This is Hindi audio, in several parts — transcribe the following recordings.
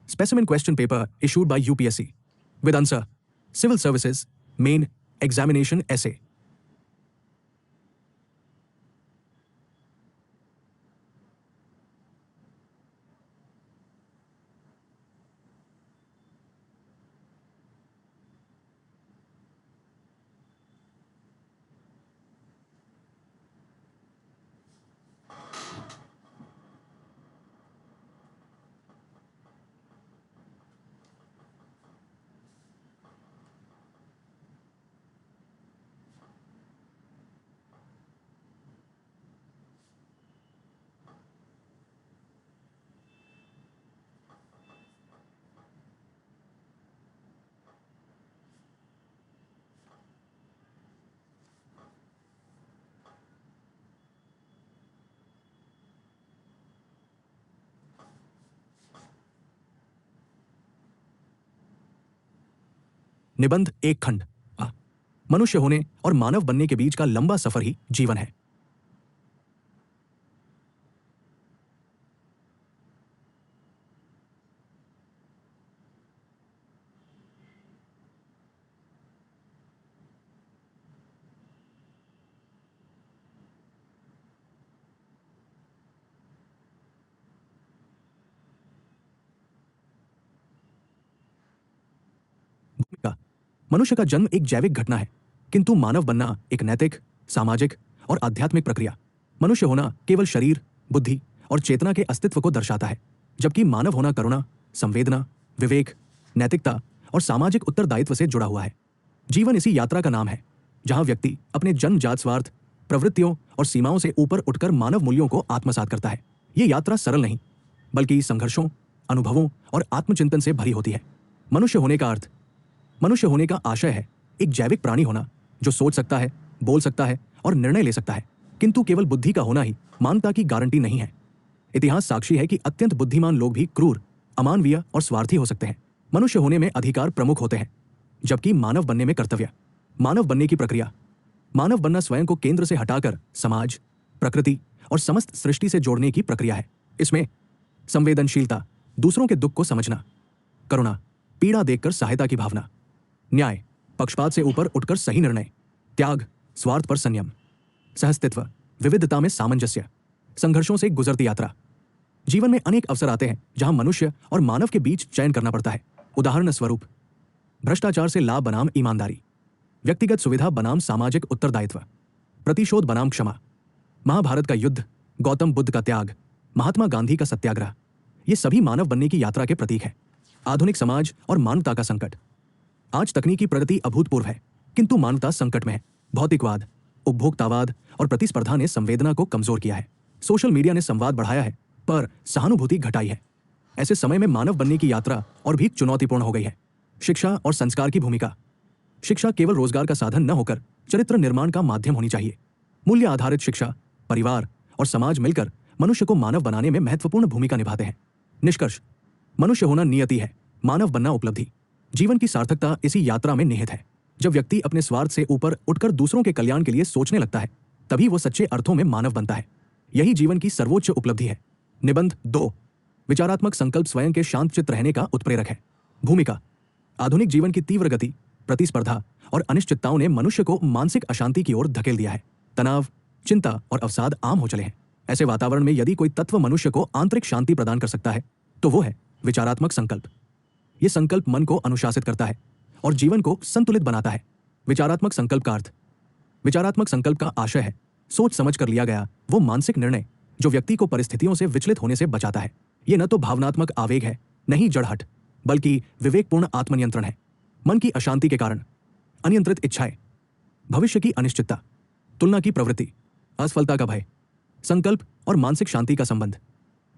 Specimen question paper issued by UPSC. With answer: Civil Services, Main Examination Essay. निबंध एक खंड। मनुष्य होने और मानव बनने के बीच का लंबा सफर ही जीवन है। भूमिका: मनुष्य का जन्म एक जैविक घटना है, किंतु मानव बनना एक नैतिक, सामाजिक और आध्यात्मिक प्रक्रिया। मनुष्य होना केवल शरीर, बुद्धि और चेतना के अस्तित्व को दर्शाता है, जबकि मानव होना करुणा, संवेदना, विवेक, नैतिकता और सामाजिक उत्तरदायित्व से जुड़ा हुआ है। जीवन इसी यात्रा का नाम है, जहां व्यक्ति अपने जन्मजात स्वार्थ, प्रवृत्तियों और सीमाओं से ऊपर उठकर मानव मूल्यों को आत्मसात करता है। ये यात्रा सरल नहीं, बल्कि संघर्षों, अनुभवों और आत्मचिंतन से भरी होती है। मनुष्य होने का अर्थ: मनुष्य होने का आशय है एक जैविक प्राणी होना जो सोच सकता है, बोल सकता है और निर्णय ले सकता है, किंतु केवल बुद्धि का होना ही मानवता की गारंटी नहीं है। इतिहास साक्षी है कि अत्यंत बुद्धिमान लोग भी क्रूर, अमानवीय और स्वार्थी हो सकते हैं। मनुष्य होने में अधिकार प्रमुख होते हैं, जबकि मानव बनने में कर्तव्य। मानव बनने की प्रक्रिया: मानव बनना स्वयं को केंद्र से हटाकर समाज, प्रकृति और समस्त सृष्टि से जोड़ने की प्रक्रिया है। इसमें संवेदनशीलता, दूसरों के दुख को समझना, करुणा, पीड़ा देखकर सहायता की भावना, न्याय, पक्षपात से ऊपर उठकर सही निर्णय, त्याग, स्वार्थ पर संयम, सहस्तित्व, विविधता में सामंजस्य, संघर्षों से गुजरती यात्रा। जीवन में अनेक अवसर आते हैं जहां मनुष्य और मानव के बीच चयन करना पड़ता है। उदाहरण स्वरूप: भ्रष्टाचार से लाभ बनाम ईमानदारी, व्यक्तिगत सुविधा बनाम सामाजिक उत्तरदायित्व, प्रतिशोध बनाम क्षमा, महाभारत का युद्ध, गौतम बुद्ध का त्याग, महात्मा गांधी का सत्याग्रह। ये सभी मानव बनने की यात्रा के प्रतीक हैं। आधुनिक समाज और मानवता का संकट: आज तकनीकी प्रगति अभूतपूर्व है, किंतु मानवता संकट में है। भौतिकवाद, उपभोक्तावाद और प्रतिस्पर्धा ने संवेदना को कमजोर किया है। सोशल मीडिया ने संवाद बढ़ाया है, पर सहानुभूति घटाई है। ऐसे समय में मानव बनने की यात्रा और भी चुनौतीपूर्ण हो गई है। शिक्षा और संस्कार की भूमिका: शिक्षा केवल रोजगार का साधन न होकर चरित्र निर्माण का माध्यम होनी चाहिए। मूल्य आधारित शिक्षा, परिवार और समाज मिलकर मनुष्य को मानव बनाने में महत्वपूर्ण भूमिका निभाते हैं। निष्कर्ष: मनुष्य होना नियति है, मानव बनना उपलब्धि। जीवन की सार्थकता इसी यात्रा में निहित है। जब व्यक्ति अपने स्वार्थ से ऊपर उठकर दूसरों के कल्याण के लिए सोचने लगता है, तभी वो सच्चे अर्थों में मानव बनता है। यही जीवन की सर्वोच्च उपलब्धि है। निबंध 2: विचारात्मक संकल्प स्वयं के शांतचित्त रहने का उत्प्रेरक है। भूमिका: आधुनिक जीवन की तीव्र गति, प्रतिस्पर्धा और अनिश्चितताओं ने मनुष्य को मानसिक अशांति की ओर धकेल दिया है। तनाव, चिंता और अवसाद आम हो चले हैं। ऐसे वातावरण में यदि कोई तत्व मनुष्य को आंतरिक शांति प्रदान कर सकता है, तो वो है विचारात्मक संकल्प। ये संकल्प मन को अनुशासित करता है और जीवन को संतुलित बनाता है। विचारात्मक संकल्प का अर्थ: विचारात्मक संकल्प का आशय है सोच समझ कर लिया गया वो मानसिक निर्णय जो व्यक्ति को परिस्थितियों से विचलित होने से बचाता है। ये न तो भावनात्मक आवेग है, न ही जड़हट, बल्कि विवेकपूर्ण आत्मनियंत्रण है। मन की अशांति के कारण अनियंत्रित इच्छाएं, भविष्य की अनिश्चितता, तुलना की प्रवृत्ति, असफलता का भय, संकल्प और मानसिक शांति का संबंध।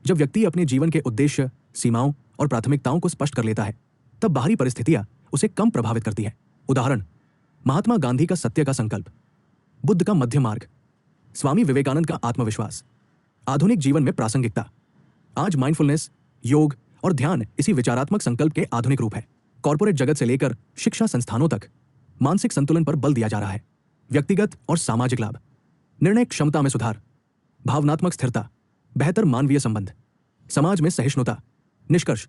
जब व्यक्ति अपने जीवन के उद्देश्य, सीमाओं और प्राथमिकताओं को स्पष्ट कर लेता है, तब बाहरी परिस्थितियां उसे कम प्रभावित करती हैं। उदाहरण: महात्मा गांधी का सत्य का संकल्प, बुद्ध का मध्य मार्ग, स्वामी विवेकानंद का आत्मविश्वास। आधुनिक जीवन में प्रासंगिकता: आज माइंडफुलनेस, योग और ध्यान इसी विचारात्मक संकल्प के आधुनिक रूप है। कॉर्पोरेट जगत से लेकर शिक्षा संस्थानों तक मानसिक संतुलन पर बल दिया जा रहा है। व्यक्तिगत और सामाजिक लाभ: निर्णय क्षमता में सुधार, भावनात्मक स्थिरता, बेहतर मानवीय संबंध, समाज में सहिष्णुता। निष्कर्ष: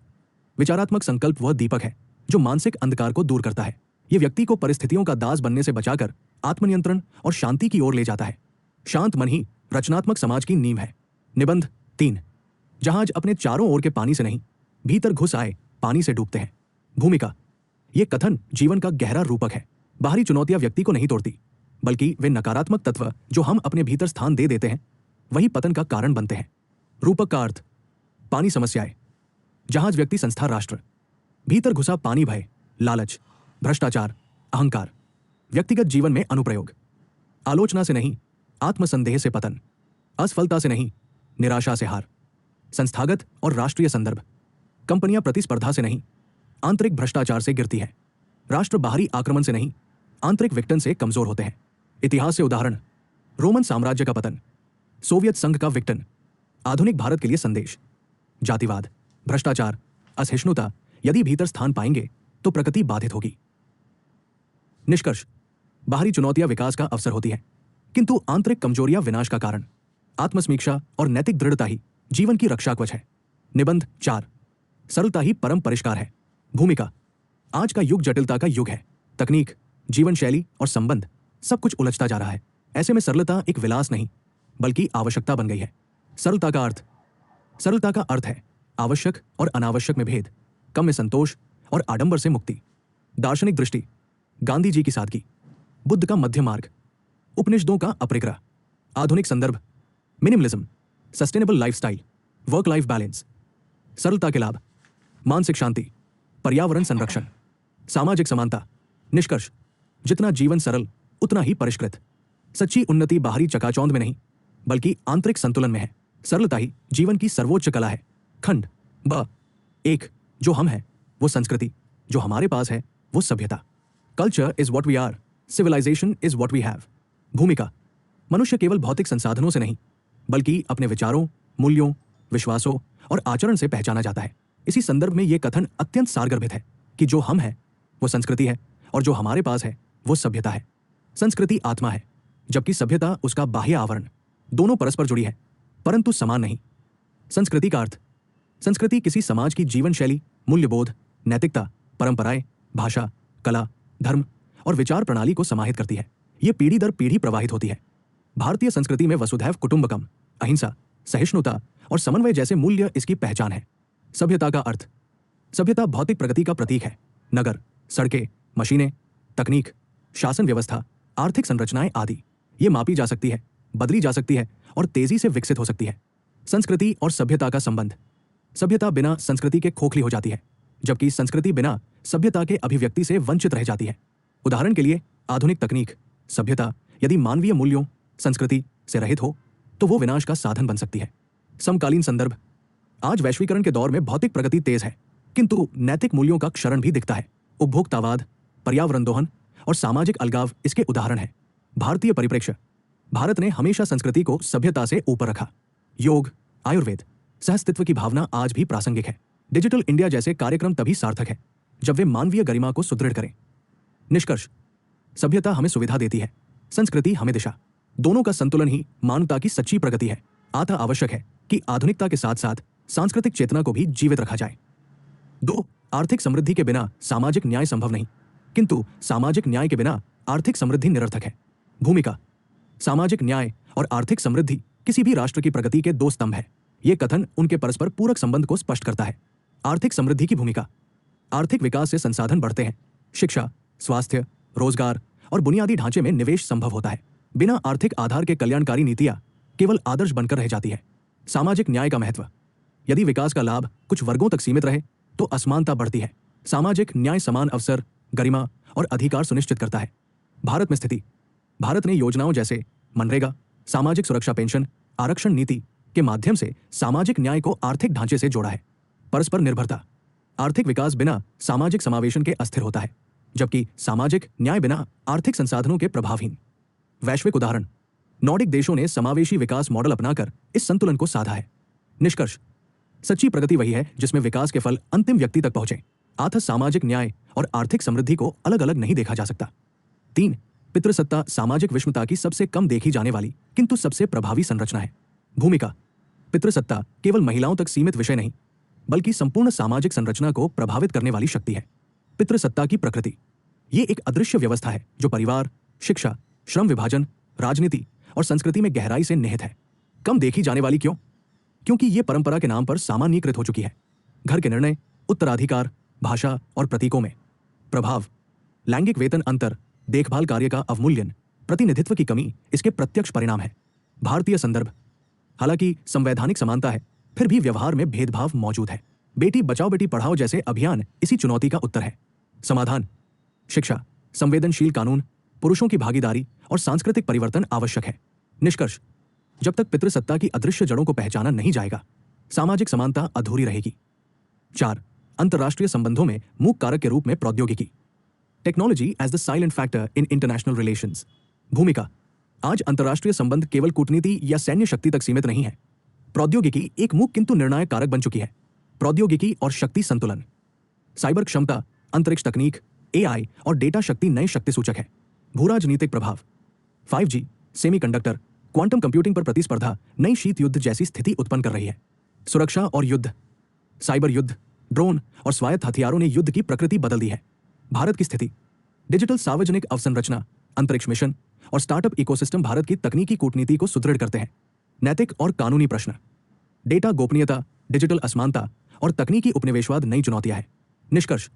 विचारात्मक संकल्प वह दीपक है जो मानसिक अंधकार को दूर करता है। ये व्यक्ति को परिस्थितियों का दास बनने से बचाकर आत्मनियंत्रण और शांति की ओर ले जाता है। शांत मन ही रचनात्मक समाज की नींव है। निबंध 3। जहाज अपने चारों ओर के पानी से नहीं, भीतर घुस आए पानी से डूबते हैं। भूमिका। ये कथन जीवन का गहरा रूपक है। बाहरी चुनौतियां व्यक्ति को नहीं तोड़ती, बल्कि वे नकारात्मक तत्व जो हम अपने भीतर स्थान दे देते हैं वही पतन का कारण बनते हैं। रूपक का अर्थ। पानी समस्याएं। जहाज व्यक्ति संस्था राष्ट्र। भीतर घुसा पानी भय, लालच, भ्रष्टाचार, अहंकार। व्यक्तिगत जीवन में अनुप्रयोग। आलोचना से नहीं, आत्मसंदेह से पतन। असफलता से नहीं, निराशा से हार। संस्थागत और राष्ट्रीय संदर्भ। कंपनियां प्रतिस्पर्धा से नहीं, आंतरिक भ्रष्टाचार से गिरती है। राष्ट्र बाहरी आक्रमण से नहीं, आंतरिक विघटन से कमजोर होते हैं। इतिहास से उदाहरण। रोमन साम्राज्य का पतन, सोवियत संघ का विघटन। आधुनिक भारत के लिए संदेश। जातिवाद, भ्रष्टाचार, असहिष्णुता यदि भीतर स्थान पाएंगे तो प्रकृति बाधित होगी। निष्कर्ष। बाहरी चुनौतियां विकास का अवसर होती है, किंतु आंतरिक कमजोरियां विनाश का कारण। आत्मसमीक्षा और नैतिक दृढ़ता ही जीवन की रक्षा कवच है। निबंध 4। सरलता ही परम परिष्कार है। भूमिका। आज का युग जटिलता का युग है। तकनीक, जीवन शैली और संबंध सब कुछ उलझता जा रहा है। ऐसे में सरलता एक विलास नहीं बल्कि आवश्यकता बन गई है। सरलता का अर्थ। सरलता का अर्थ है आवश्यक और अनावश्यक में भेद, कम में संतोष और आडंबर से मुक्ति। दार्शनिक दृष्टि। गांधी जी की सादगी, बुद्ध का मध्य मार्ग, उपनिषदों का अपरिग्रह। आधुनिक संदर्भ। Minimalism, sustainable lifestyle, work life balance. सरलता के लाभ। मानसिक शांति, पर्यावरण संरक्षण, सामाजिक समानता। निष्कर्ष। जितना जीवन सरल उतना ही परिष्कृत। सच्ची उन्नति बाहरी चकाचौंध में नहीं बल्कि आंतरिक संतुलन में है। सरलता ही जीवन की सर्वोच्च कला है। खंड ब। 1। जो हम हैं वो संस्कृति, जो हमारे पास है वो सभ्यता। Culture is what we are, civilization is what we have. भूमिका। मनुष्य केवल भौतिक संसाधनों से नहीं बल्कि अपने विचारों, मूल्यों, विश्वासों और आचरण से पहचाना जाता है। इसी संदर्भ में यह कथन अत्यंत सारगर्भित है कि जो हम हैं वो संस्कृति है और जो हमारे पास है वो सभ्यता है। संस्कृति आत्मा है जबकि सभ्यता उसका बाह्य आवरण। दोनों परस्पर जुड़ी है परंतु समान नहीं। संस्कृति का अर्थ। संस्कृति किसी समाज की जीवन शैली, मूल्यबोध, नैतिकता, परंपराएं, भाषा, कला, धर्म और विचार प्रणाली को समाहित करती है। ये पीढ़ी दर पीढ़ी प्रवाहित होती है। भारतीय संस्कृति में वसुधैव कुटुंबकम, अहिंसा, सहिष्णुता और समन्वय जैसे मूल्य इसकी पहचान है। सभ्यता का अर्थ। सभ्यता भौतिक प्रगति का प्रतीक है। नगर, सड़कें, मशीनें, तकनीक, शासन व्यवस्था, आर्थिक संरचनाएं आदि ये मापी जा सकती है, बदली जा सकती है और तेजी से विकसित हो सकती है। संस्कृति और सभ्यता का संबंध। सभ्यता बिना संस्कृति के खोखली हो जाती है जबकि संस्कृति बिना सभ्यता के अभिव्यक्ति से वंचित रह जाती है। उदाहरण के लिए आधुनिक तकनीक, सभ्यता यदि मानवीय मूल्यों, संस्कृति से रहित हो तो वो विनाश का साधन बन सकती है। समकालीन संदर्भ। आज वैश्वीकरण के दौर में भौतिक प्रगति तेज है किंतु नैतिक मूल्यों का क्षरण भी दिखता है। उपभोक्तावाद, पर्यावरण दोहन और सामाजिक अलगाव इसके उदाहरण हैं। भारतीय परिप्रेक्ष्य। भारत ने हमेशा संस्कृति को सभ्यता से ऊपर रखा। योग, आयुर्वेद, सहअस्तित्व की भावना आज भी प्रासंगिक है। डिजिटल इंडिया जैसे कार्यक्रम तभी सार्थक है जब वे मानवीय गरिमा को सुदृढ़ करें। निष्कर्ष। सभ्यता हमें सुविधा देती है, संस्कृति हमें दिशा। दोनों का संतुलन ही मानवता की सच्ची प्रगति है। अतः आवश्यक है कि आधुनिकता के साथ साथ सांस्कृतिक चेतना को भी जीवित रखा जाए। 2। आर्थिक समृद्धि के बिना सामाजिक न्याय संभव नहीं, किंतु सामाजिक न्याय के बिना आर्थिक समृद्धि निरर्थक है। भूमिका। सामाजिक न्याय और आर्थिक समृद्धि किसी भी राष्ट्र की प्रगति के दो स्तंभ हैं। ये कथन उनके परस्पर पूरक संबंध को स्पष्ट करता है। आर्थिक समृद्धि की भूमिका। आर्थिक विकास से संसाधन बढ़ते हैं। शिक्षा, स्वास्थ्य, रोजगार और बुनियादी ढांचे में निवेश संभव होता है। बिना आर्थिक आधार के कल्याणकारी नीतियां केवल आदर्श बनकर रह जाती है। सामाजिक न्याय का महत्व। यदि विकास का लाभ कुछ वर्गों तक सीमित रहे तो असमानता बढ़ती है। सामाजिक न्याय समान अवसर, गरिमा और अधिकार सुनिश्चित करता है। भारत में स्थिति। भारत ने योजनाओं जैसे मनरेगा, सामाजिक सुरक्षा पेंशन, आरक्षण नीति के माध्यम से सामाजिक न्याय को आर्थिक ढांचे से जोड़ा है। परस्पर निर्भरता। आर्थिक विकास बिना सामाजिक समावेशन के अस्थिर होता है, जबकि सामाजिक न्याय बिना आर्थिक संसाधनों के प्रभावहीन। वैश्विक उदाहरण। नॉर्डिक देशों ने समावेशी विकास मॉडल अपनाकर इस संतुलन को साधा है। निष्कर्ष। सच्ची प्रगति वही है जिसमें विकास के फल अंतिम व्यक्ति तक पहुंचे। अतः सामाजिक न्याय और आर्थिक समृद्धि को अलग अलग नहीं देखा जा सकता। 3। पितृसत्ता सामाजिक विषमता की सबसे कम देखी जाने वाली किंतु सबसे प्रभावी संरचना है। भूमिका। पितृसत्ता केवल महिलाओं तक सीमित विषय नहीं बल्कि संपूर्ण सामाजिक संरचना को प्रभावित करने वाली शक्ति है। पितृसत्ता की प्रकृति। ये एक अदृश्य व्यवस्था है जो परिवार, शिक्षा, श्रम विभाजन, राजनीति और संस्कृति में गहराई से निहित है। कम देखी जाने वाली क्यों? क्योंकि ये परंपरा के नाम पर सामान्यीकृत हो चुकी है। घर के निर्णय, उत्तराधिकार, भाषा और प्रतीकों में प्रभाव, लैंगिक वेतन अंतर, देखभाल कार्य का अवमूल्यन, प्रतिनिधित्व की कमी इसके प्रत्यक्ष परिणाम है। भारतीय संदर्भ। हालांकि संवैधानिक समानता है, फिर भी व्यवहार में भेदभाव मौजूद है। बेटी बचाओ बेटी पढ़ाओ जैसे अभियान इसी चुनौती का उत्तर है। समाधान, शिक्षा, संवेदनशील कानून, पुरुषों की भागीदारी और सांस्कृतिक परिवर्तन आवश्यक है। निष्कर्ष, जब तक पितृसत्ता की अदृश्य जड़ों को पहचाना नहीं जाएगा, सामाजिक समानता अधूरी रहेगी। 4. अंतर्राष्ट्रीय संबंधों में मूक कारक के रूप में प्रौद्योगिकी। Technology as the silent factor in international relations. भूमिका। आज अंतर्राष्ट्रीय संबंध केवल कूटनीति या सैन्य शक्ति तक सीमित नहीं है। प्रौद्योगिकी एक मूक किंतु निर्णायक कारक बन चुकी है। प्रौद्योगिकी और शक्ति संतुलन। साइबर क्षमता, अंतरिक्ष तकनीक, एआई और डेटा शक्ति नए शक्ति सूचक है। भूराजनीतिक प्रभाव। 5G, सेमीकंडक्टर, क्वांटम कंप्यूटिंग पर प्रतिस्पर्धा नई शीत युद्ध जैसी स्थिति उत्पन्न कर रही है। सुरक्षा और युद्ध। साइबर युद्ध, ड्रोन और स्वायत्त हथियारों ने युद्ध की प्रकृति बदल दी है। भारत की स्थिति। डिजिटल सार्वजनिक अवसंरचना, अंतरिक्ष मिशन और स्टार्टअप इकोसिस्टम भारत की तकनीकी कूटनीति को सुदृढ़ करते हैं। नैतिक और कानूनी प्रश्न। डेटा गोपनीयता, डिजिटल असमानता और तकनीकी उपनिवेशवाद नई चुनौतियां हैं। निष्कर्ष,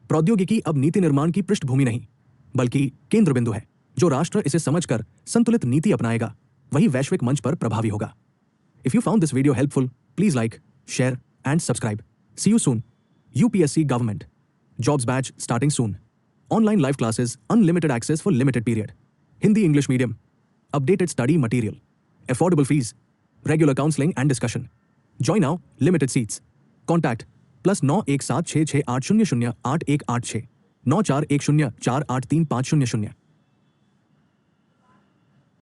प्रौद्योगिकी अब नीति निर्माण की पृष्ठभूमि नहीं, बल्कि केंद्र बिंदु है। जो राष्ट्र इसे समझकर संतुलित नीति अपनाएगा, वही वैश्विक मंच पर प्रभावी होगा। If you found this video helpful, please like, share and subscribe. See you soon. UPSC Government Jobs Batch starting soon. Online live classes, unlimited access for limited period. Hindi English medium. Updated study material. Affordable fees. Regular counseling and discussion. Join now, limited seats. Contact +917668008186 9410483500।